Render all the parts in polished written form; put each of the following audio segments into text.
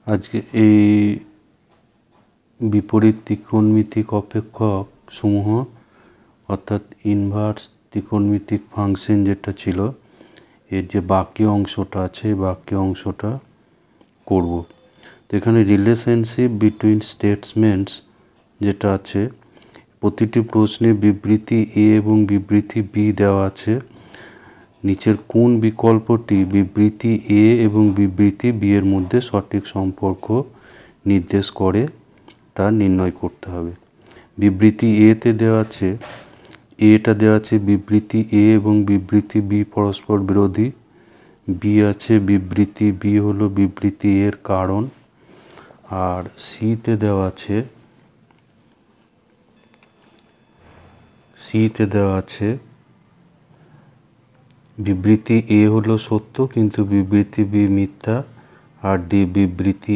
আজকে এই বিপরীত ত্রিকোণমিতিক অপেক্ষক সমূহ অর্থাৎ ইনভার্স ত্রিকোণমিতিক ফাংশন যেটা ছিল এর যে বাকি অংশটা আছে বাকি অংশটা করব। তো এখানে রিলেশনশিপ বিটুইন স্টেটমেন্টস যেটা আছে, প্রতিটি প্রশ্নে বিবৃতি এ এবং বিবৃতি বি দেওয়া আছে। নিচের কোন বিকল্পটি বিবৃতি এ এবং বিবৃতি বি এর মধ্যে সঠিক সম্পর্ক নির্দেশ করে তা নির্ণয় করতে হবে। বিবৃতি এতে দেওয়া আছে, এটা দেওয়া আছে বিবৃতি এ এবং বিবৃতি বি পরস্পর বিরোধী। বি আছে বিবৃতি বি হলো বিবৃতি এর কারণ। আর সিতে দেওয়া আছে, বিবৃতি এ হলো সত্য কিন্তু বিবৃতি বি মিথ্যা। আর ডি বিবৃতি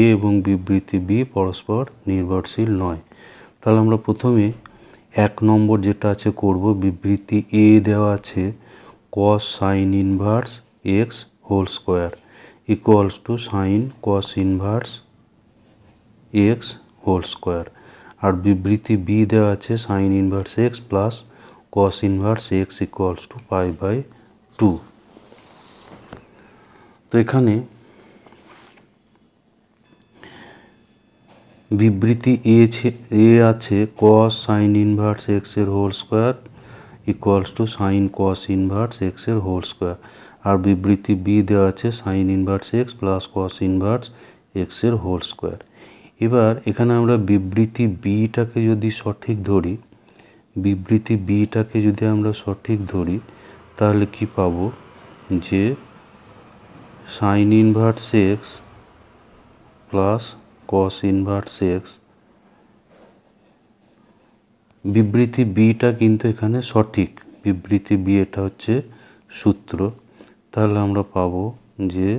এ এবং বিবৃতি বি পরস্পর নির্ভরশীল নয়। তাহলে আমরা প্রথমে 1 নম্বর যেটা আছে করব। বিবৃতি এ দেওয়া আছে cos sin inverse X whole square equals to sine cos inverse X whole square. আর বিবৃতি বি দেওয়া আছে sine inverse X plus cos inverse X equals to π/2। তো এখানে বিবৃতি এ আছে cos sin ইনভার্স এক্স এর whole square equals to sine cos inverse X এর হোল স্কোয়ার। আর বিবৃতি বি দেওয়া আছে sine inverse X plus cos inverse X এর হোল স্কোয়ার। এবার এখানে আমরা বিবৃতি বিটাকে যদি সঠিক ধরি তাহলে কি পাবো, যে sine inverse X plus cos inverse x, বিবৃতি বিটা কিন্তু এখানে সঠিক, বিবৃতি বি এটা হচ্ছে সূত্র। তাহলে আমরা পাবো যে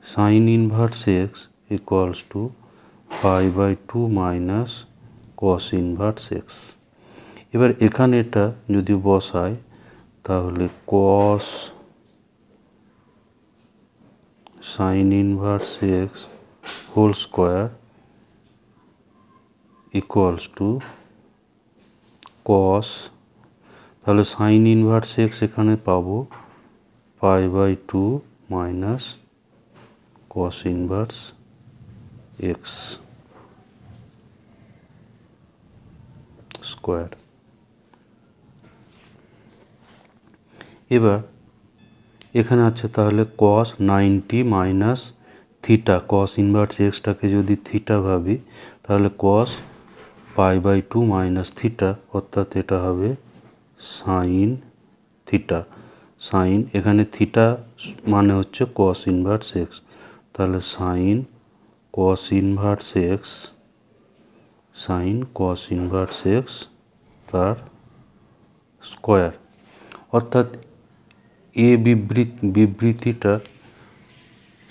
sine inverse X equals to π/2 minus cos inverse X. এবার এখানে এটা যদি বসাই তাহলে cos sine inverse X whole square equals to cos, তাহলে সাইন ইনভার্স এক্স এখানে পাবো π/2 minus cos inverse X square. এবার এখানে আছে তাহলে cos 90 minus theta, cos inverse এক্সটাকে যদি থিটা ভাবি তাহলে cos π/2 মাইনাস থিটা, অর্থাৎ এটা হবে সাইন থিটা। সাইন এখানে থিটা মানে হচ্ছে cos ইনভার্স এক্স, তাহলে সাইন cos ইনভার্স এক্স তার স্কোয়ার। অর্থাৎ এ বিবৃতিটা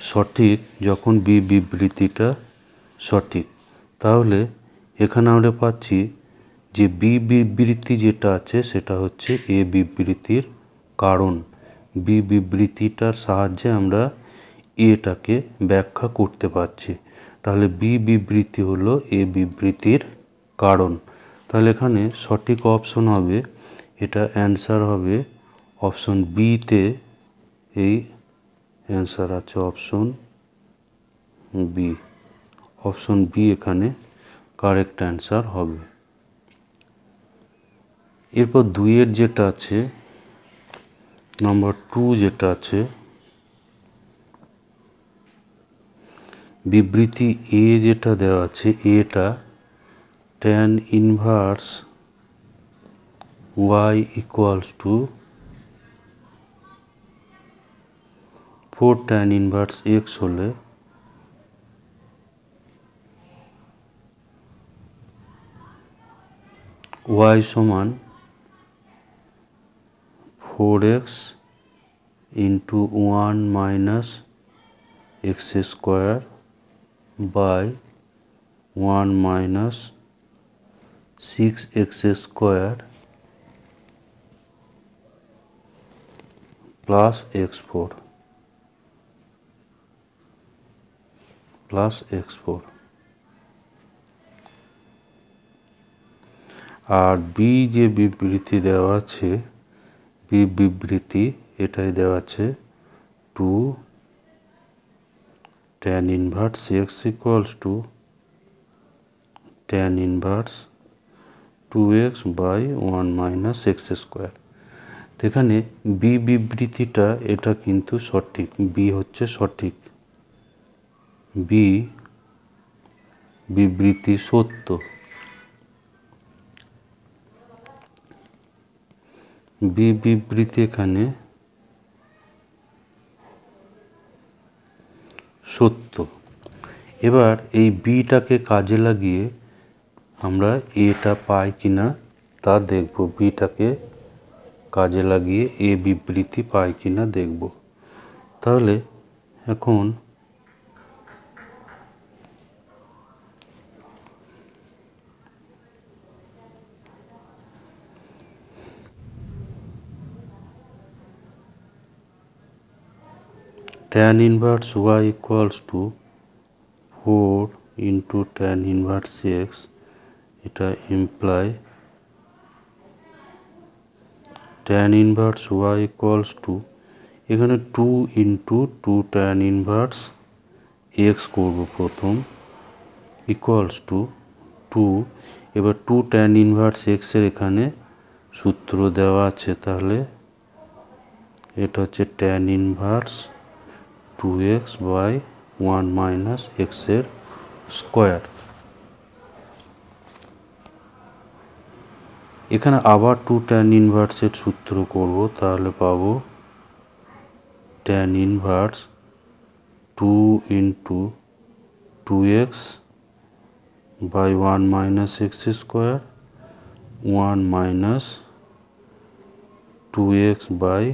সঠিক যখন বি বিবৃতিটা সঠিক। তাহলে এখানে আমরা পাচ্ছি যে বি বিবৃতি যেটা আছে সেটা হচ্ছে এ বিবৃতির কারণ। বি বিবৃতিটার সাহায্যে আমরা এটাকে ব্যাখ্যা করতে পারছি। তাহলে বি বিবৃতি হলো এ বিবৃতির কারণ। তাহলে এখানে সঠিক অপশন হবে, এটা অ্যান্সার হবে অপশন বিতে। এই অ্যান্সার আছে অপশন বি। অপশন বি এখানে কারেক্ট অ্যান্সার হবে। এরপর 2 যেটা আছে, নাম্বার 2 যেটা আছে, বিবৃতি এ যেটা দেওয়া আছে এটা tan inverse y equals to 4 tan inverse x হলে y সমান 4x into 1 minus x square by 1 minus 6x square plus x4। Plus x4। আর বি যে বিবৃতি দেওয়া আছে, বি বিবৃতি এটাই দেওয়া আছে 2 tan inverse x equals to tan inverse 2x by 1 minus x square। এখানে বি বিবৃতিটা এটা কিন্তু সঠিক, বি হচ্ছে সঠিক, বি বিবৃতি সত্য। বি বিবৃতি এখানে সত্য। এবার এই বিটাকে কাজে লাগিয়ে আমরা এটা পাই কিনা তা দেখব, বিটাকে কাজে লাগিয়ে এ বিবৃতি পাই কিনা দেখব। তাহলে এখন tan inverse y equals to 4 into tan inverse x, এটা imply tan inverse y equals to এখানে 2 into 2 tan inverse x করব প্রথম, equals to 2। এবার 2 tan inverse x এর এখানে সূত্র দেওয়া আছে, তাহলে এটা হচ্ছে tan inverse 2x by 1 minus x এর স্কোয়ার। এখানে আবার 2 tan inverse এর সূত্র করব, তাহলে পাবো tan inverse 2 into 2x by 1 minus x square 1 minus 2x by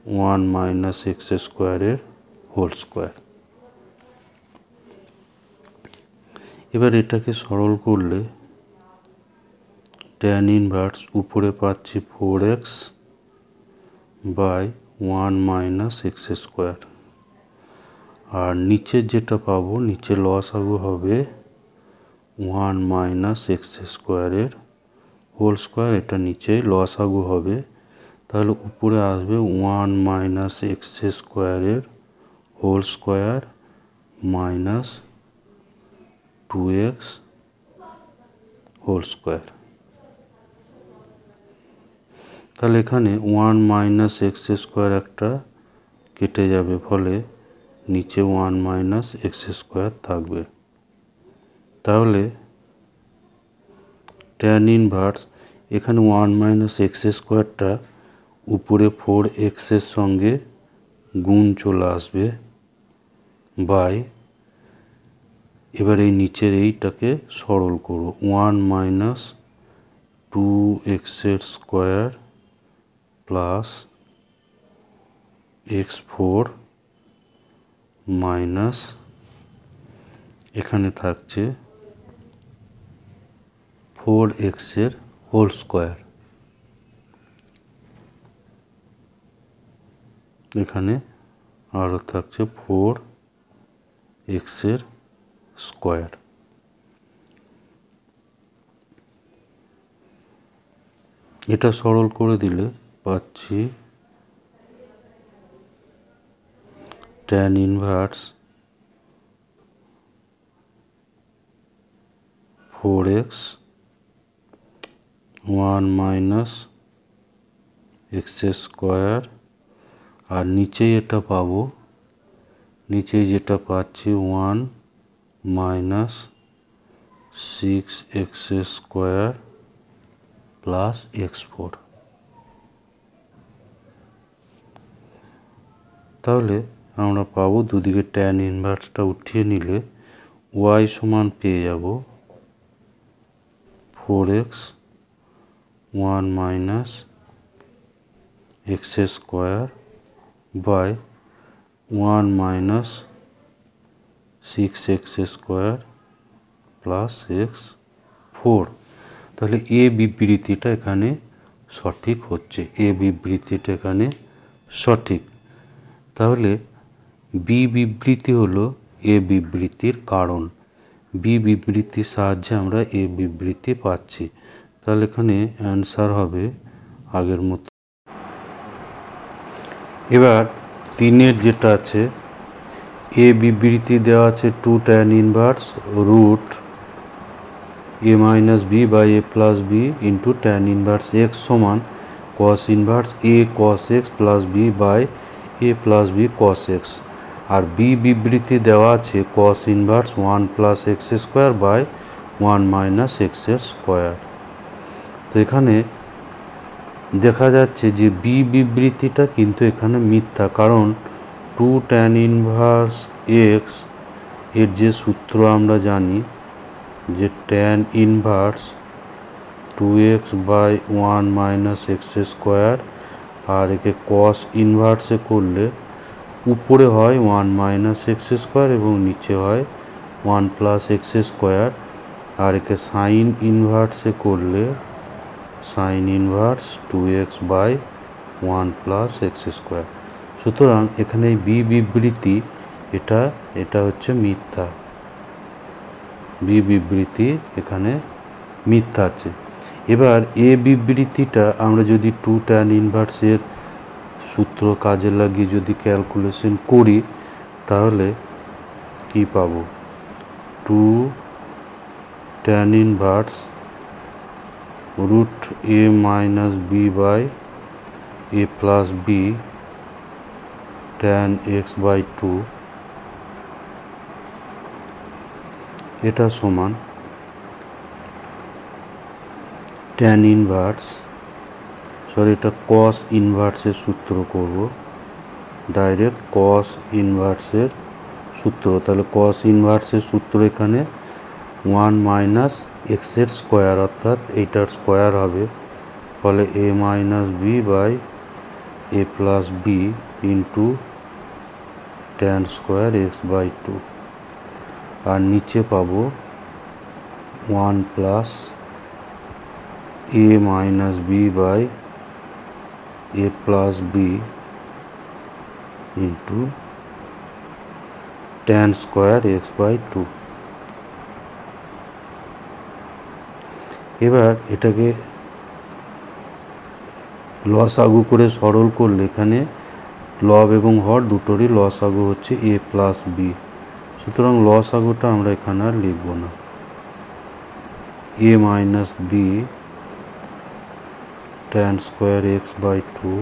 1 minus x square এর হোল স্কোয়ার। এবার এটাকে সরল করলে tan inverse উপরে পাচ্ছি 4x by 1 minus x square, আর নিচে যেটা পাবো, নিচে লসাগু হবে 1 minus x square এর হোল স্কোয়ার, এটা নিচে লসাগু হবে, তাহলে উপরে আসবে 1 minus x square এর whole square minus 2x whole square. তাহলে এখানে 1 minus x square একটা কেটে যাবে, ফলে নিচে 1 minus x square থাকবে। তাহলে tan inverse এখানে 1 minus x squareটা উপরে 4x এর সঙ্গে গুণ চলে আসবে বাই, এবার এই নিচের এইটাকে সরল করো, 1 minus 2x এর স্কোয়ার প্লাস x4 মাইনাস এখানে থাকছে 4x এর হোল স্কোয়ার, এখানে আরও থাকছে 4x এর স্কোয়ার। এটা সরল করে দিলে পাচ্ছি tan inverse 4x 1 minus x square, আর নিচে এটা পাবো, নিচে যেটা পাচ্ছি 1 minus 6x square plus x4। তাহলে আমরা পাবো, দুদিকে tan ইনভার্সটা উঠিয়ে নিলে y সমান পেয়ে যাব 4x 1 minus x square by 1 minus 6x square plus x4। তাহলে এ বিবৃতিটা এখানে সঠিক হচ্ছে, এ বিবৃতিটা এখানে সঠিক। তাহলে বি বিবৃতি হলো এ বিবৃতির কারণ। বি বিবৃতির সাহায্যে আমরা এ বিবৃতি পাচ্ছি। তাহলে এখানে অ্যান্সার হবে আগের মতো। এবার 3 যেটা আছে, এ বিবৃতি দেওয়া আছে 2 tan inverse root A minus B by A plus B into tan inverse X সমান cos inverse A cos X plus B by A plus B cos X. আর বি বিবৃতি দেওয়া আছে cos inverse 1 plus x square by 1 minus X square. তো এখানে দেখা যাচ্ছে যে বি বিবৃতিটা কিন্তু এখানে মিথ্যা, কারণ 2 tan ইনভার্স এক্স এর যে সূত্র আমরা জানি যে tan inverse 2x by 1 minus X square, আর একে কস ইনভার্সে করলে উপরে হয় 1 মাইনাস এক্স স্কোয়ার এবং নিচে হয় 1 প্লাস এক্স স্কোয়ার, আর একে সাইন ইনভার্সে করলে sine inverse 2x by 1 plus x square. সুতরাং এখানে এই বি বিবৃতি এটা হচ্ছে মিথ্যা। বি বিবৃতি এখানে মিথ্যা আছে। এবার এ বিবৃতিটা আমরা যদি 2 tan ইনভার্সের সূত্র কাজে লাগিয়ে যদি ক্যালকুলেশন করি তাহলে কি পাবো? 2 tan inverse root A minus B by A plus B tan x by 2 এটা সমান tan ইনভার্স, এটা কস ইনভার্সের সূত্র করব, ডাইরেক্ট কস ইনভার্সের সূত্র। তাহলে কস ইনভার্সের সূত্র এখানে 1 মাইনাস এক্সের স্কোয়ার, অর্থাৎ এইটার স্কোয়ার হবে, ফলে A minus B by A plus B into tan square x by 2। আর নিচে পাবো 1 plus A minus B by A plus B into tan square x by 2। এবার এটাকে লসাগু করে সরল করলে এখানে লব এবং হর দুটোরই লসাগু হচ্ছে এ প্লাস বি। সুতরাং লসাগুটা আমরা এখানে আর লিখব না। A minus B tan square x by 2,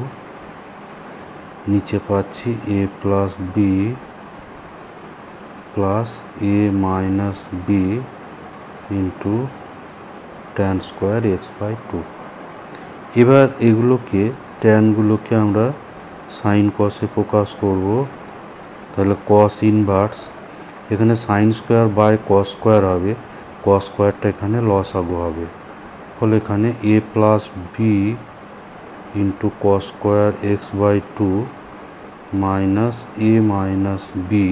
নিচে পাচ্ছি A plus B plus A minus B into tan square x by 2। এবার এগুলোকে ট্যানগুলোকে আমরা সাইন কসে প্রকাশ করব। তাহলে কস ইনভার্স এখানে sine square by cos square হবে, কস স্কোয়ারটা এখানে লসাগু হবে, ফলে এখানে A plus B into cos square x by 2 minus A minus B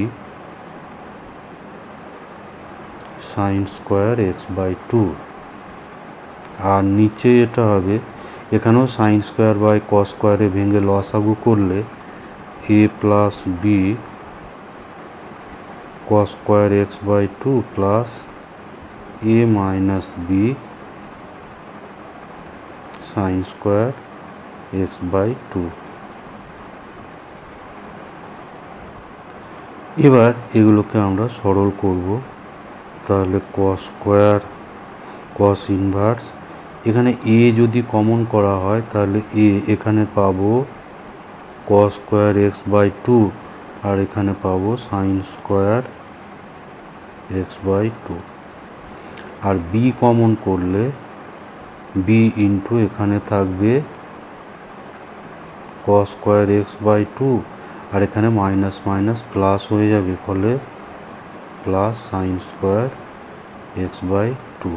sine square x by 2। আর নিচে এটা হবে, এখানেও সাইন স্কোয়ার বাই কস স্কোয়ারে ভেঙে লসাগু করলে A plus B cos square x by 2 plus A minus B sine square x by 2। এবার এগুলোকে আমরা সরল করব। তাহলে কস স্কোয়ার কস ইনভার্স, এখানে এ যদি কমন করা হয় তাহলে এ এখানে পাবো কস স্কোয়ার এক্স বাই 2, আর এখানে পাবো সাইন স্কোয়ার এক্স বাই 2। আর বি কমন করলে বি ইন্টু এখানে থাকবে কস স্কোয়ার এক্স বাই 2, আর এখানে মাইনাস মাইনাস প্লাস হয়ে যাবে, ফলে plus sine square x by 2।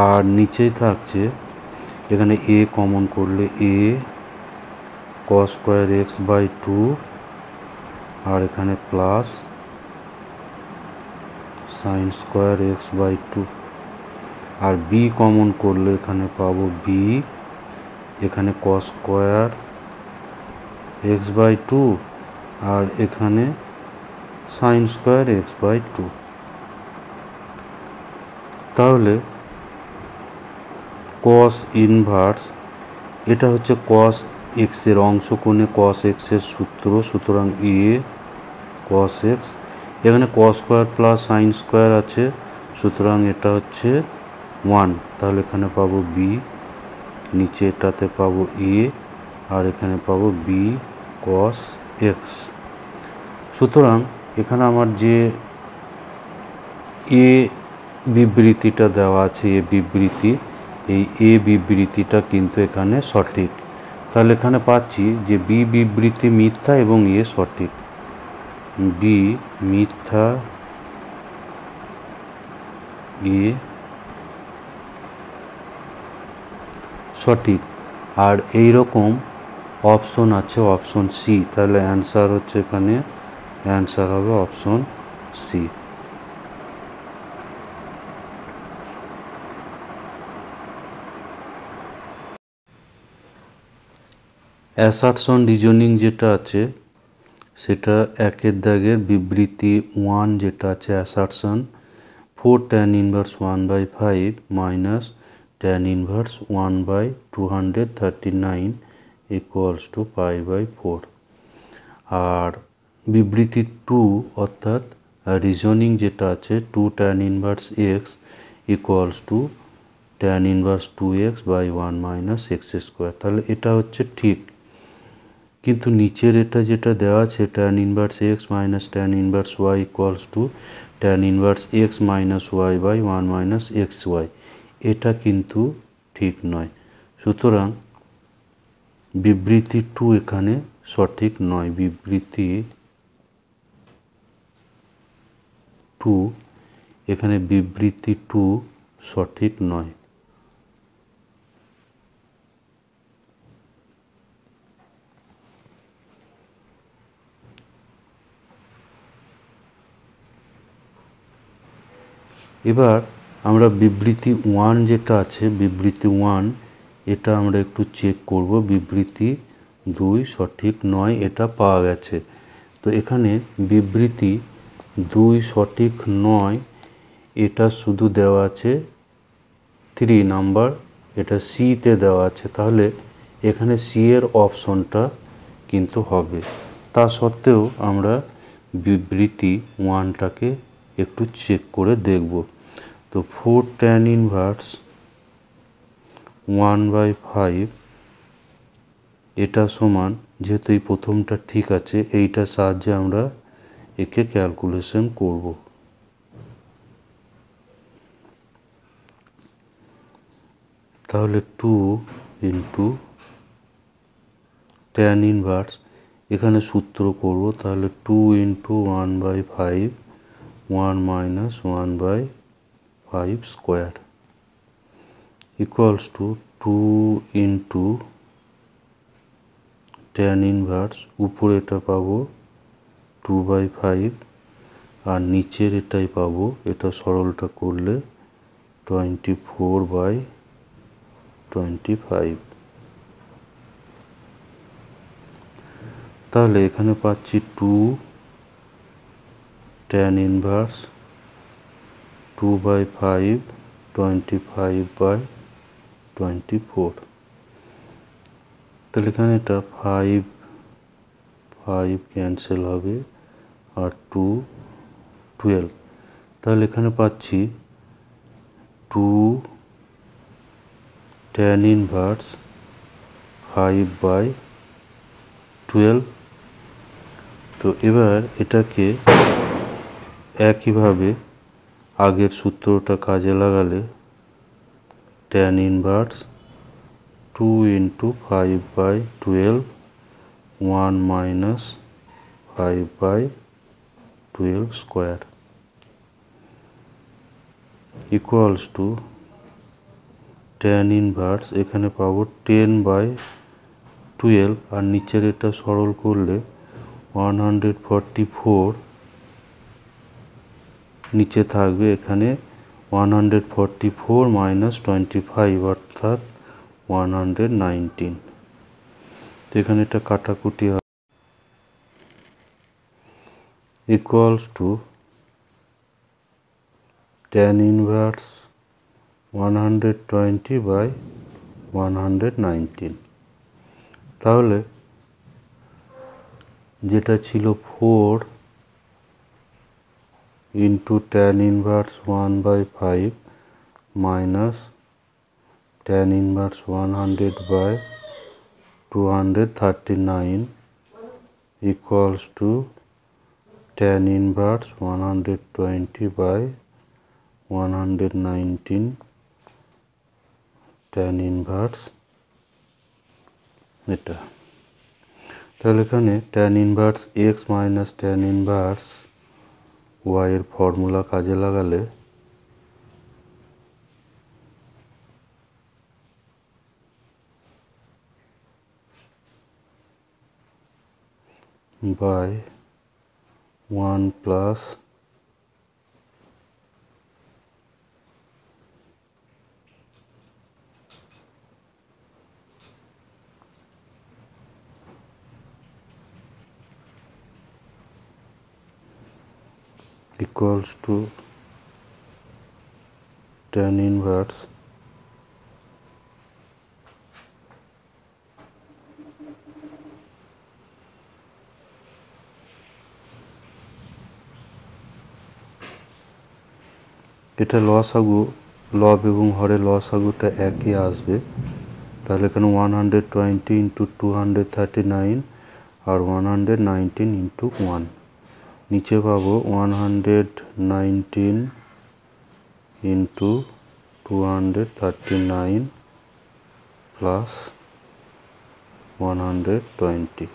আর নিচেই থাকছে এখানে এ কমন করলে A cos square x by 2, আর এখানে plus sine square x by 2। আর বি কমন করলে এখানে পাবো বি, এখানে কস স্কোয়ার এক্স বাই 2 আর এখানে সাইন স্কোয়ার এক্স বাই 2। তাহলে কস ইনভার্স, এটা হচ্ছে কস এক্সের অংশকোণে কস এক্সের সূত্র, সুতরাং এ কস এক্স, এখানে cos square plus sine square আছে, সুতরাং এটা হচ্ছে 1। তাহলে এখানে পাবো বি, নিচে এটাতে পাবো এ, আর এখানে পাবো বি কস এক্স। সুতরাং এখানে আমার যে এ বিবৃতিটা দেওয়া আছে, এ বিবৃতি, এই এ বিবৃতিটা কিন্তু এখানে সঠিক। তাহলে এখানে পাচ্ছি যে বি বিবৃতি মিথ্যা এবং এ সঠিক। বি মিথ্যা, এ সঠিক। আর এই রকম অপশন আছে অপশন সি। তাহলে অ্যান্সার হচ্ছে এখানে, অ্যান্সার হবে অপশন সি। অ্যাসারশন রিজনিং যেটা আছে সেটা একের দাগের বিবৃতি 1 যেটা আছে assertion, 4 tan inverse 1/5 minus tan inverse 1/239 equals to pi/4। আর বিবৃতি 2 অর্থাৎ রিজনিং যেটা আছে 2 tan inverse x equals to tan inverse 2x by 1 minus x square। তাহলে এটা হচ্ছে ঠিক, কিন্তু নিচের এটা যেটা দেওয়া আছে tan inverse x minus tan inverse y equals to tan inverse x minus y by 1 minus xy, এটা কিন্তু ঠিক নয়। সুতরাং বিবৃতি 2 এখানে সঠিক নয়। বিবৃতি 2 এখানে বিবৃতি 2 সঠিক নয়। এবার আমরা বিবৃতি 1 যেটা আছে, বিবৃতি 1 এটা আমরা একটু চেক করব। বিবৃতি 2 সঠিক নয়, এটা পাওয়া গেছে। তো এখানে বিবৃতি 2 সঠিক নয়, এটা শুধু দেওয়া আছে 3 নাম্বার, এটা সিতে দেওয়া আছে। তাহলে এখানে সি এর অপশনটা কিন্তু হবে। তা সত্ত্বেও আমরা বিবৃতি 1টাকে একটু চেক করে দেখব। তো 4 tan inverse 1/5 এটা সমান, যেহেতু এই প্রথমটা ঠিক আছে, এইটার সাহায্যে আমরা একে ক্যালকুলেশন করব। তাহলে 2 ইন্টু tan inverse, এখানে সূত্র করব। তাহলে 2 into 1/5 1 minus 1/5 square equals two 2 into tan inverse, উপরে এটা পাবো 2/5 আর নিচের এটাই পাবো, এটা সরলটা করলে 24/25। তাহলে এখানে পাচ্ছি 2 tan inverse 2/5 25/24। তাহলে এখানে এটা 5 ক্যান্সেল হবে আর 2 12। তাহলে এখানে পাচ্ছি 2 tan inverse 5/12। তো এবার এটাকে একইভাবে আগের সূত্রটা কাজে লাগালে tan inverse 2 into 5/12 1 minus 5/12 square equals to tan inverse, এখানে পাবো 10/12 আর নিচের এটা সরল করলে 144 নিচে থাকবে, এখানে 144 মাইনাস 25 অর্থাৎ 119। তো এখানে এটা কাটাকুটি হবে। equals to tan inverse 120 by 119। তাহলে যেটা ছিল 4 into tan inverse 1 by 5 minus tan inverse 100 by 239 equals to tan inverse 120 by 119 tan inverse এটা। তাহলে এখানে tan inverse x minus tan inverse y এর ফর্মুলা কাজে লাগালে by 1 plus equals to tan inverse এটা লসাগু লব এবং হরের লসাগুটা একই আসবে। তাহলে এখানে 120 ইন্টু 239 আর 119 ইন্টু 1 নিচে পাবো 119 ইন্টু 239 প্লাস 120।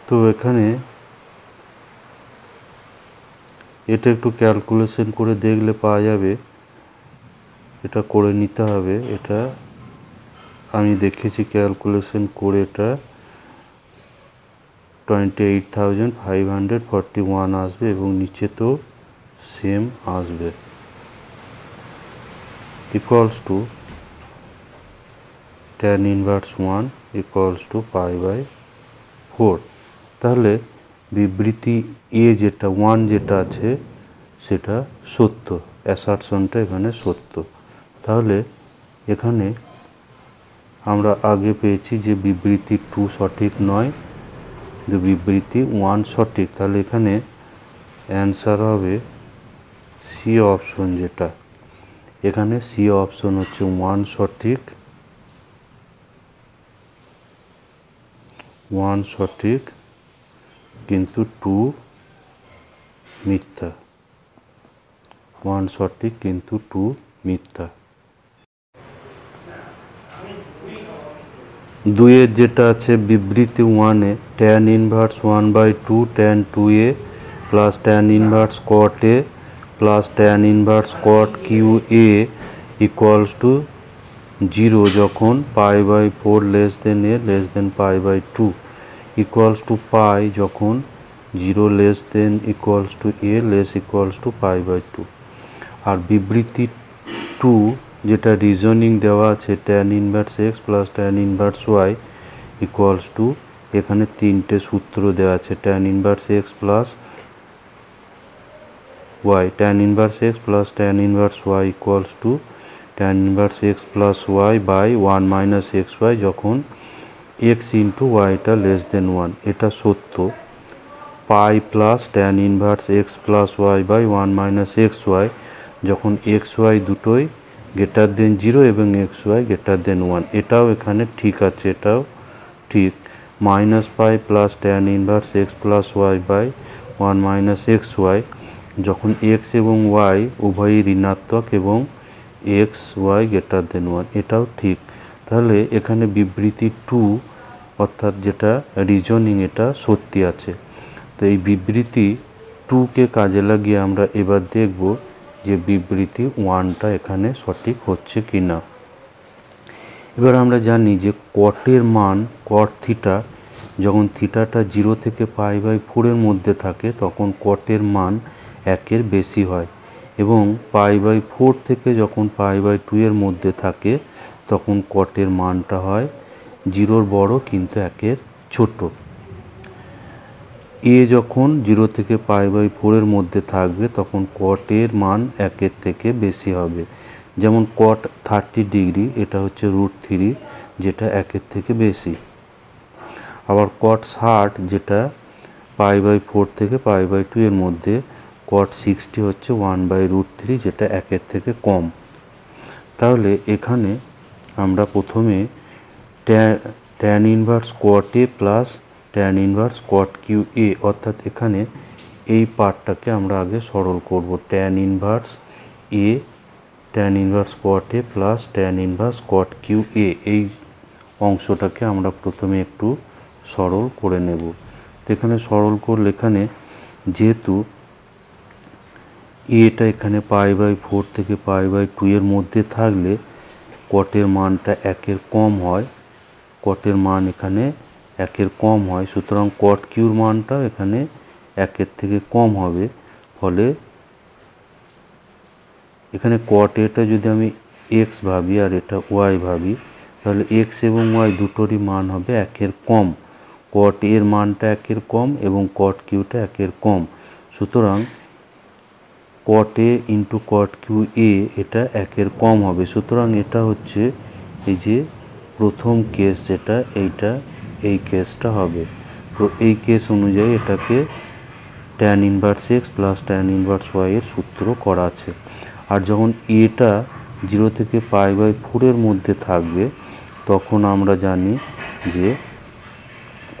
তো এখানে এটা একটু ক্যালকুলেশন করে দেখলে পাওয়া যাবে, এটা করে নিতে হবে। এটা আমি দেখেছি ক্যালকুলেশন করে, এটা 28,541 আসবে এবং নিচে তো সেম আসবে। Equals to tan inverse 1 equals to pi by 4। তাহলে বিবৃতি এ যেটা 1 যেটা আছে সেটা সত্য, অ্যাসারশনটা এখানে সত্য। তাহলে এখানে আমরা আগে পেয়েছি যে বিবৃতি 2 সঠিক নয়, যে বিবৃতি 1 সঠিক। তাহলে এখানে অ্যান্সার হবে সি অপশন, যেটা এখানে সি অপশন হচ্ছে 1 সঠিক, 1 সঠিক কিন্তু 2 মিথ্যা, 1 সঠিক কিন্তু 2 মিথ্যা। 2 এর যেটা আছে বিবৃতি 1 এ tan ইনভার্স 1/2 tan 2a প্লাস tan inverse cot a plus tan inverse cot qa equals to 0 যখন π/4 less than a less than π/2 equals to pi যখন 0 less than equals to a less equals to π/2। আর বিবৃতি 2 যেটা reasoning দেওয়া আছে tan inverse x plus tan inverse y equals to, এখানে তিনটে সূত্র দেওয়া আছে tan inverse x plus y, tan inverse x plus tan inverse y equals to tan inverse x plus y by 1 minus xy যখন x into ওয়াইটা less than 1। এটা সত্য। Pi plus tan inverse x plus y by 1 minus xy যখন xy দুটোই greater than 0 এবং xy greater than 1, এটাও এখানে ঠিক আছে, এটাও ঠিক। Minus pi plus tan inverse x plus y by 1 minus xy যখন x এবং y উভয়ই ঋণাত্মক এবং xy গ্রেটার দেন 1, এটাও ঠিক। তাহলে এখানে বিবৃতি 2 অর্থাৎ যেটা রিজনিং এটা সত্যি আছে। তো এই বিবৃতি 2কে কাজে লাগিয়ে আমরা এবার দেখব যে বিবৃতি 1টা এখানে সঠিক হচ্ছে কি না। এবার আমরা জানি যে কটের মান কট থিটা, যখন থিটাটা 0 থেকে π/4 এর মধ্যে থাকে তখন কটের মান 1-এর বেশি হয়, এবং π/4 থেকে যখন π/2 এর মধ্যে থাকে তখন কটের মানটা হয় 0-র বড় কিন্তু 1-এর ছোট। এ যখন 0 থেকে π/4 মধ্যে থাকবে তখন কটের মান 1 থেকে বেশি হবে। যেমন কট 30 ডিগ্রি, এটা হচ্ছে √3, যেটা 1 থেকে বেশি। আবার কট 60, যেটা π/4 থেকে π/2 এর মধ্যে। কট 60 হচ্ছে 1/√3, যেটা 1 থেকে কম। তাহলে এখানে আমরা প্রথমে tan inverse cot A plus tan inverse cot Q A, অর্থাৎ এখানে এই পার্টটাকে আমরা আগে সরল করব। tan inverse A, tan inverse cot A plus tan inverse cot Q A, এই অংশটাকে আমরা প্রথমে একটু সরল করে নেব। তো এখানে সরল করলে এখানে যেহেতু এটা এখানে π/4 থেকে π/2 এর মধ্যে থাকলে কটের মানটা 1 কম হয়, কটের মান এখানে 1 কম হয়, সুতরাং কট কিউর মানটা এখানে 1 থেকে কম হবে। ফলে এখানে কট এটা যদি আমি x ভাবি আর এটা y ভাবি, তাহলে x এবং y দুটোরই মান হবে 1 কম। কট এর মানটা 1 কম এবং কট কিউটা 1 কম, সুতরাং কট এ ইন্টু কট কিউ এ এটা 1 কম হবে। সুতরাং এটা হচ্ছে এই যে প্রথম কেস, যেটা এইটা, এই কেসটা হবে। তো এই কেস অনুযায়ী এটাকে tan inverse x plus tan inverse y এর সূত্র করা আছে। আর যখন এটা 0 থেকে π/4 এর মধ্যে থাকবে তখন আমরা জানি যে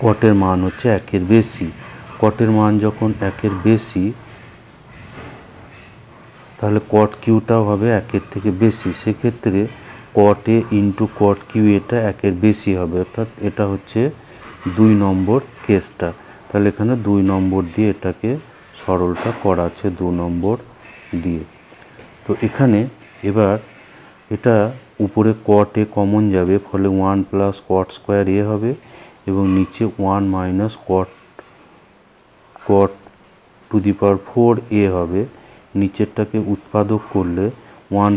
কটের মান হচ্ছে 1 বেশি। কটের মান যখন 1 বেশি, তাহলে কট কিউটাও হবে 1 থেকে বেশি। সেক্ষেত্রে কট এ ইন্টু কট কিউ এটা 1 বেশি হবে, অর্থাৎ এটা হচ্ছে 2 নম্বর কেসটা। তাহলে এখানে 2 নম্বর দিয়ে এটাকে সরলটা করা আছে, 2 নম্বর দিয়ে। তো এখানে এবার এটা উপরে কট এ কমন যাবে, ফলে 1 প্লাস কট স্কোয়ার এ হবে এবং নিচে 1 মাইনাস কট টু দি পাওয়ার 4 এ হবে। নিচেরটাকে উৎপাদক করলে 1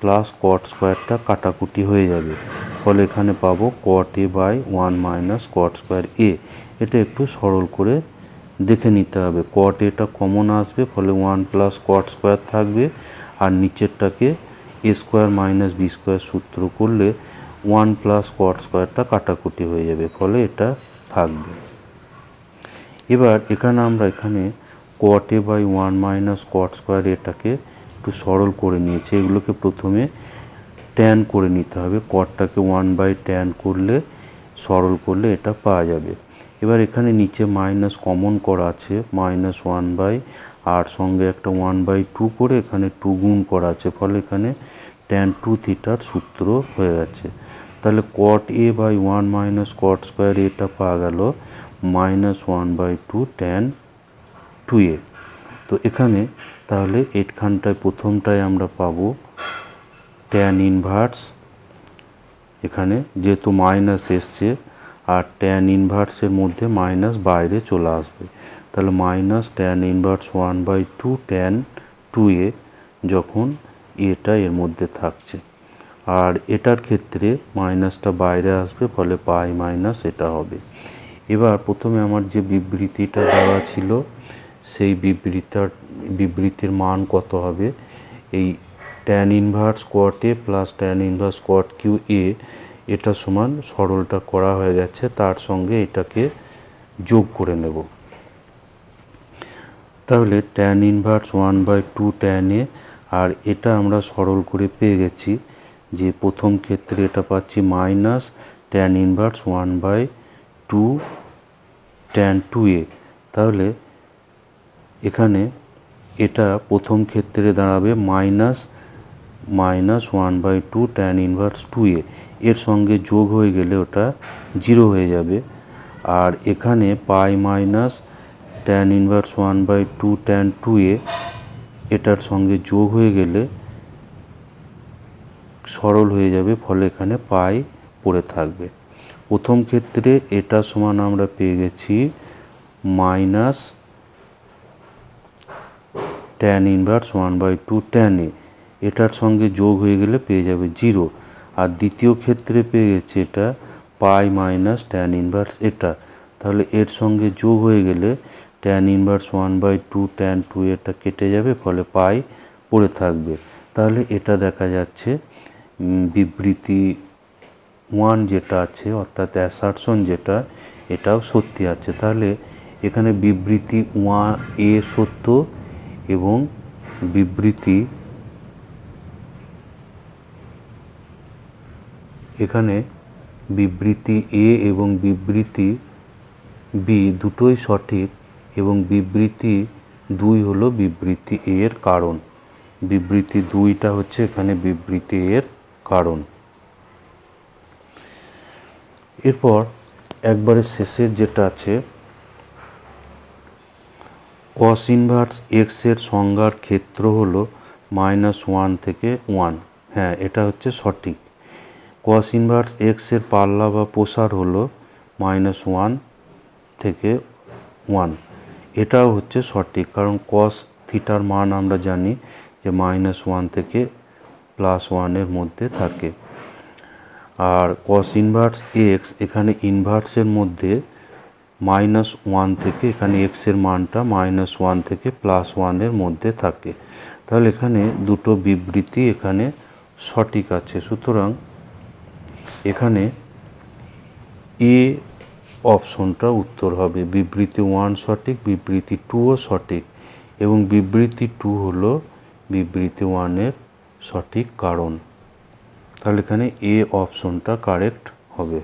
প্লাস কট স্কোয়ারটা কাটাকুটি হয়ে যাবে, ফলে এখানে পাবো কট এ বাই 1 মাইনাস কট স্কোয়ার এ। এটা একটু সরল করে দেখে নিতে হবে। কট এটা কমন আসবে, ফলে 1 প্লাস কট স্কোয়ার থাকবে, আর নিচেরটাকে এ স্কোয়ার মাইনাস বি স্কোয়ার সূত্র করলে 1 প্লাস কট স্কোয়ারটা কাটাকুটি হয়ে যাবে, ফলে এটা থাকবে। এবার এখানে আমরা কট এ বাই 1 মাইনাস কট স্কোয়ার এটাকে একটু সরল করে নিয়েছি। এগুলোকে প্রথমে ট্যান করে নিতে হবে। কটটাকে 1/tan করলে, সরল করলে এটা পাওয়া যাবে। এবার এখানে নিচে মাইনাস কমন করা আছে, -1/, আর সঙ্গে একটা 1/2 করে এখানে 2 গুণ করা আছে, ফলে এখানে tan 2 থিটার সূত্র হয়ে গেছে। তাহলে কট এ বাই 1 মাইনাস কট স্কোয়ার এটা পাওয়া গেল -1/2 tan 2a। তো এখানে তাহলে এইখানটায় প্রথমটায় আমরা পাবো tan ইনভার্স, এখানে যেহেতু মাইনাস এসছে আর tan ইনভার্সের মধ্যে মাইনাস বাইরে চলে আসবে, তাহলে minus tan inverse 1/2 tan 2a যখন এটা এর মধ্যে থাকছে, আর এটার ক্ষেত্রে মাইনাসটা বাইরে আসবে, ফলে পাই মাইনাস এটা হবে। এবার প্রথমে আমার যে বিবৃতিটা দেওয়া ছিল সেই বিবৃতির মান কত হবে, এই tan inverse cot A plus tan inverse cot Q এ এটা সমান, সরলটা করা হয়ে গেছে, তার সঙ্গে এটাকে যোগ করে নেব। তাহলে tan ইনভার্স 1/2 tan a, আর এটা আমরা সরল করে পেয়ে গেছি যে প্রথম ক্ষেত্রে এটা পাচ্ছি minus tan inverse 1/2 tan 2a। তাহলে এখানে এটা প্রথম ক্ষেত্রে দাঁড়াবে মাইনাস 1/2 tan ইনভার্স 2a, এর সঙ্গে যোগ হয়ে গেলে ওটা 0 হয়ে যাবে। আর এখানে pi minus tan inverse 1/2 tan 2a এটার সঙ্গে যোগ হয়ে গেলে সরল হয়ে যাবে, ফলে এখানে পাই পড়ে থাকবে। প্রথম ক্ষেত্রে এটা সমান আমরা পেয়ে গেছি minus tan inverse 1/2 tan a, এটার সঙ্গে যোগ হয়ে গেলে পেয়ে যাবে 0। আর দ্বিতীয় ক্ষেত্রে পেয়ে গেছি এটা পাই মাইনাস tan ইনভার্স এটা, তাহলে এর সঙ্গে যোগ হয়ে গেলে tan ইনভার্স 1/2 tan 2 এটা কেটে যাবে, ফলে পাই পড়ে থাকবে। তাহলে এটা দেখা যাচ্ছে বিবৃতি 1 যেটা আছে অর্থাৎ অ্যাসারশন যেটা, এটাও সত্যি আছে। তাহলে এখানে বিবৃতি 1A সত্য এবং বিবৃতি এখানে বিবৃতি A এবং বিবৃতি B দুটোই সঠিক এবং বিবৃতি 2 হলো বিবৃতি A এর কারণ। বিবৃতি 2টা হচ্ছে এখানে বিবৃতি A এর কারণ। এরপর একবারে শেষের যেটা আছে, cos ইনভার্স x এর সংজ্ঞার ক্ষেত্র হলো -1 থেকে 1। হ্যাঁ, এটা হচ্ছে সঠিক। cos ইনভার্স x এর পাল্লা বা প্রসার হলো -1 থেকে 1, এটাও হচ্ছে সঠিক, কারণ cos থিটার মান আমরা জানি যে -1 থেকে +1 এর মধ্যে থাকে। আর cos ইনভার্স x এখানে ইনভার্সের মধ্যে -1 থেকে, এখানে x এর মানটা -1 থেকে +1 এর মধ্যে থাকে। তাহলে এখানে দুটো বিবৃতি এখানে সঠিক আছে। সুতরাং এখানে এ অপশনটা উত্তর হবে। বিবৃতি 1 সঠিক, বিবৃতি 2ও সঠিক এবং বিবৃতি 2 হলো বিবৃতি 1 এর সঠিক কারণ। তাহলে এখানে এ অপশনটা কারেক্ট হবে।